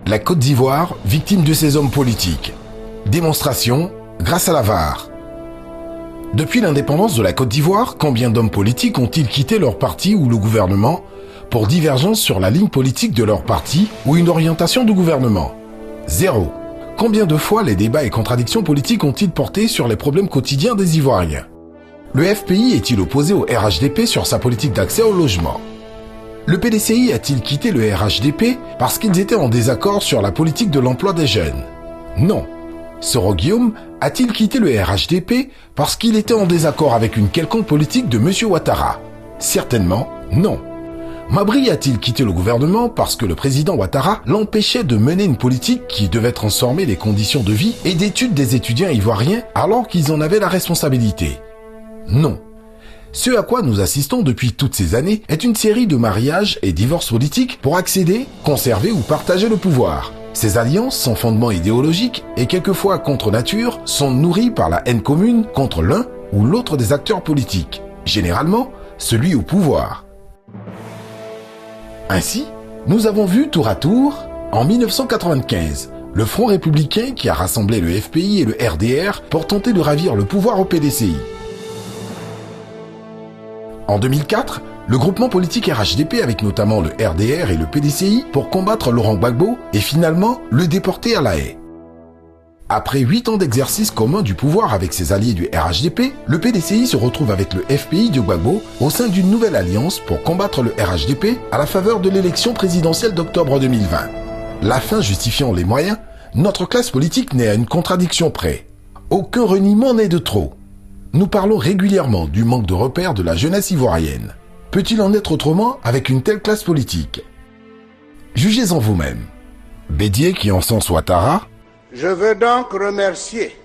La Côte d'Ivoire, victime de ces hommes politiques. Démonstration grâce à la VAR. Depuis l'indépendance de la Côte d'Ivoire, combien d'hommes politiques ont-ils quitté leur parti ou le gouvernement pour divergence sur la ligne politique de leur parti ou une orientation du gouvernement? 0. Combien de fois les débats et contradictions politiques ont-ils porté sur les problèmes quotidiens des Ivoiriens? Le FPI est-il opposé au RHDP sur sa politique d'accès au logement? Le PDCI a-t-il quitté le RHDP parce qu'ils étaient en désaccord sur la politique de l'emploi des jeunes? Non. Soro Guillaume a-t-il quitté le RHDP parce qu'il était en désaccord avec une quelconque politique de M. Ouattara? Certainement non. Mabry a-t-il quitté le gouvernement parce que le président Ouattara l'empêchait de mener une politique qui devait transformer les conditions de vie et d'études des étudiants ivoiriens alors qu'ils en avaient la responsabilité? Non. Ce à quoi nous assistons depuis toutes ces années est une série de mariages et divorces politiques pour accéder, conserver ou partager le pouvoir. Ces alliances sans fondement idéologique et quelquefois contre nature sont nourries par la haine commune contre l'un ou l'autre des acteurs politiques, généralement celui au pouvoir. Ainsi, nous avons vu tour à tour, en 1995, le Front républicain qui a rassemblé le FPI et le RDR pour tenter de ravir le pouvoir au PDCI. En 2004, le groupement politique RHDP avec notamment le RDR et le PDCI pour combattre Laurent Gbagbo et finalement le déporter à La Haye. Après 8 ans d'exercice commun du pouvoir avec ses alliés du RHDP, le PDCI se retrouve avec le FPI de Gbagbo au sein d'une nouvelle alliance pour combattre le RHDP à la faveur de l'élection présidentielle d'octobre 2020. La fin justifiant les moyens, notre classe politique n'est à une contradiction près. Aucun reniement n'est de trop. Nous parlons régulièrement du manque de repères de la jeunesse ivoirienne. Peut-il en être autrement avec une telle classe politique? Jugez-en vous-même. Bédié qui encense Ouattara. Je veux donc remercier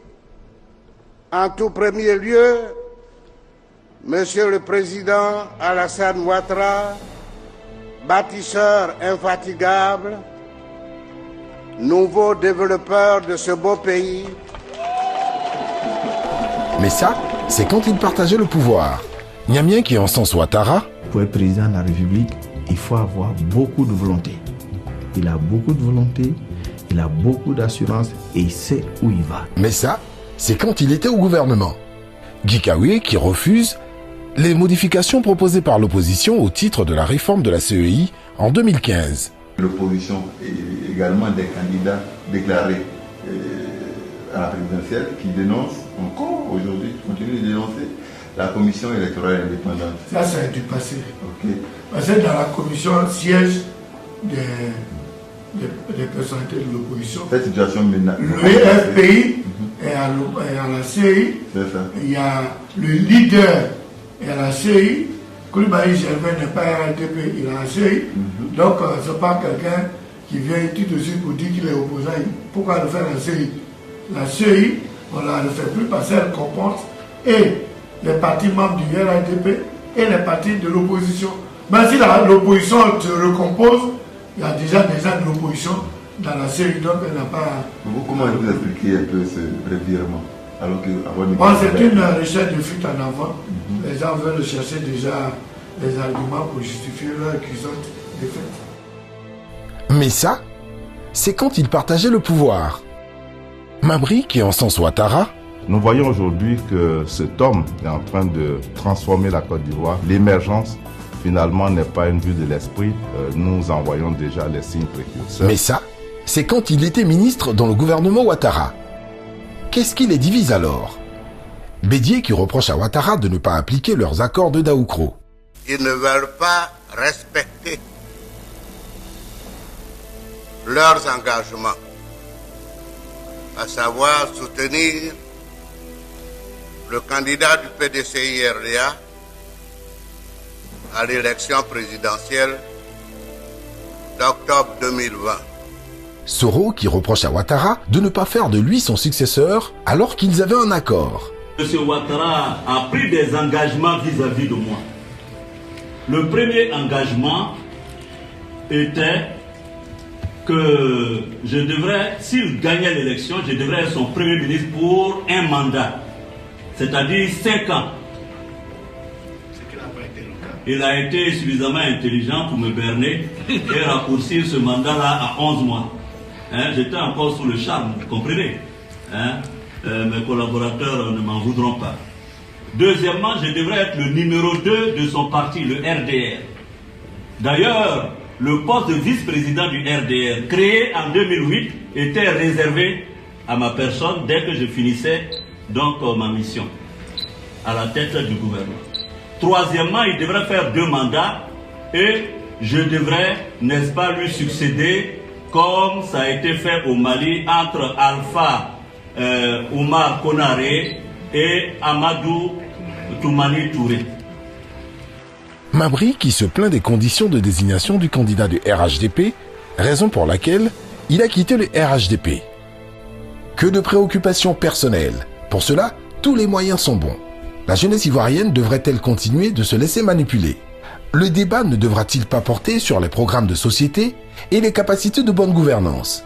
en tout premier lieu Monsieur le Président Alassane Ouattara, bâtisseur infatigable, nouveau développeur de ce beau pays. Mais ça, c'est quand il partageait le pouvoir. Niamien qui encense Ouattara. Pour être président de la République, il faut avoir beaucoup de volonté. Il a beaucoup de volonté, il a beaucoup d'assurance et il sait où il va. Mais ça, c'est quand il était au gouvernement. Guy Kaoué qui refuse les modifications proposées par l'opposition au titre de la réforme de la CEI en 2015. L'opposition et également des candidats déclarés à la présidentielle qui dénoncent encore aujourd'hui, qui continuent de dénoncer la commission électorale indépendante. Ça, c'est du passé. Okay. Parce que dans la commission siège des personnalités de l'opposition. Cette situation maintenant. Le FPI est à la CI. C'est ça. Il y a le leader est à la CI. Koulibaly Gervais n'est pas à RDP, il est à la CI. Donc, ce n'est pas quelqu'un qui vient tout de suite pour dire qu'il est opposant. Pourquoi le faire la CI? La CI, on ne la fait plus parce qu'elle comporte et les partis membres du RDP et les partis de l'opposition. Mais si l'opposition se recompose, il y a déjà des gens de l'opposition dans la série, donc elle n'a pas... Comment vous expliquez un peu ce revirement alors que c'est une recherche de fuite en avant. Les gens veulent chercher déjà les arguments pour justifier leur accusation des faits. Mais ça, c'est quand il partageait le pouvoir. Mabry qui encense Ouattara. Nous voyons aujourd'hui que cet homme est en train de transformer la Côte d'Ivoire. L'émergence, finalement, n'est pas une vue de l'esprit. Nous en voyons déjà les signes précurseurs. Mais ça, c'est quand il était ministre dans le gouvernement Ouattara. Qu'est-ce qui les divise alors? Bédié qui reproche à Ouattara de ne pas appliquer leurs accords de Daoukro. Ils ne veulent pas respecter leurs engagements, à savoir soutenir le candidat du PDCI-RDA à l'élection présidentielle d'octobre 2020. Soro qui reproche à Ouattara de ne pas faire de lui son successeur alors qu'ils avaient un accord. M. Ouattara a pris des engagements vis-à-vis de moi. Le premier engagement était que je devrais, s'il gagnait l'élection, je devrais être son premier ministre pour un mandat, c'est-à-dire 5 ans. Il a été suffisamment intelligent pour me berner et raccourcir ce mandat-là à 11 mois. J'étais encore sous le charme, vous comprenez. Mes collaborateurs ne m'en voudront pas. Deuxièmement, je devrais être le numéro 2 de son parti, le RDR. D'ailleurs, le poste de vice-président du RDR, créé en 2008, était réservé à ma personne dès que je finissais donc ma mission à la tête du gouvernement. Troisièmement, il devrait faire 2 mandats et je devrais, n'est-ce pas, lui succéder comme ça a été fait au Mali entre Alpha Oumar Konaré et Amadou Toumani Touré. Mabry qui se plaint des conditions de désignation du candidat du RHDP, raison pour laquelle il a quitté le RHDP. Que de préoccupations personnelles. Pour cela, tous les moyens sont bons. La jeunesse ivoirienne devrait-elle continuer de se laisser manipuler? Le débat ne devra-t-il pas porter sur les programmes de société et les capacités de bonne gouvernance?